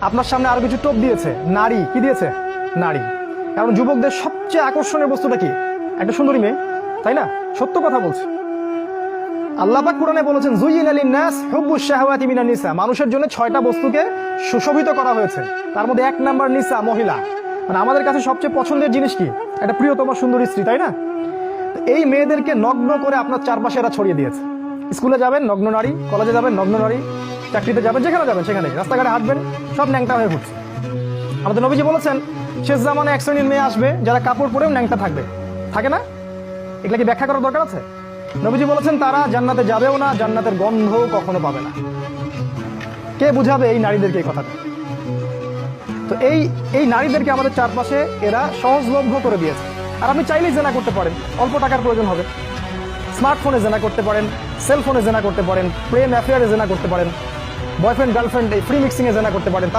আপনার সামনে আরো কিছু টোপ দিয়েছে, নারী। কি দিয়েছে? নারী। কারণ যুবকদের সবচেয়ে আকর্ষণীয় বস্তুটা কি? একটা সুন্দরী মেয়ে, তাই না? সত্য কথা বলছে। আল্লাহ পাক কোরআনে বলেছেন, যুয়িনা লিন-নাস হুব্বুশ শাহাওয়াতি মিনান নিসা। মানুষের জন্য 6টা বস্তুকে সুশোভিত করা হয়েছে, তার মধ্যে 1 নাম্বার নিসা, মহিলা। মানে আমাদের কাছে সবচেয়ে পছন্দের জিনিস কি? একটা প্রিয়তম সুন্দরী স্ত্রী, তাই না? এই মেয়েদেরকে নগ্ন করে আপনার চারপাশে এরা ছড়িয়ে দিয়েছে। স্কুলে যাবেন নগ্ন নারী, কলেজে যাবেন নগ্ন নারী, চাকরিতে যাবেন, যেখানে যাবেন সেখানে, রাস্তাঘাটে হাঁটবেন, সব ন্যাংটা হয়ে ঘুরছে। আমাদের নবীজি বলেছেন, শেষ জামানে এক শ্রেণীর মেয়ে আসবে যারা কাপড় পরেও ন্যাংটা থাকবে। থাকে না? এগুলা কি ব্যাখ্যা করার দরকার আছে? নবীজি বলেছেন তারা জান্নাতে যাবেও না, জান্নাতের গন্ধ কখনো পাবে না। কে বুঝাবে এই নারীদেরকে এই কথাটা? তো এই নারীদেরকে আমাদের চারপাশে এরা সহজলভ্য করে দিয়েছে। আর আপনি চাইলেই জেনা করতে পারেন, অল্প টাকার প্রয়োজন হবে। স্মার্টফোনে জেনা করতে পারেন, সেলফোনে জেনা করতে পারেন, প্রেম অ্যাফেয়ারে জেনা করতে পারেন, বয়ফ্রেন্ড গার্লফ্রেন্ড এই ফ্রি মিক্সিংয়ে জেনা করতে পারেন।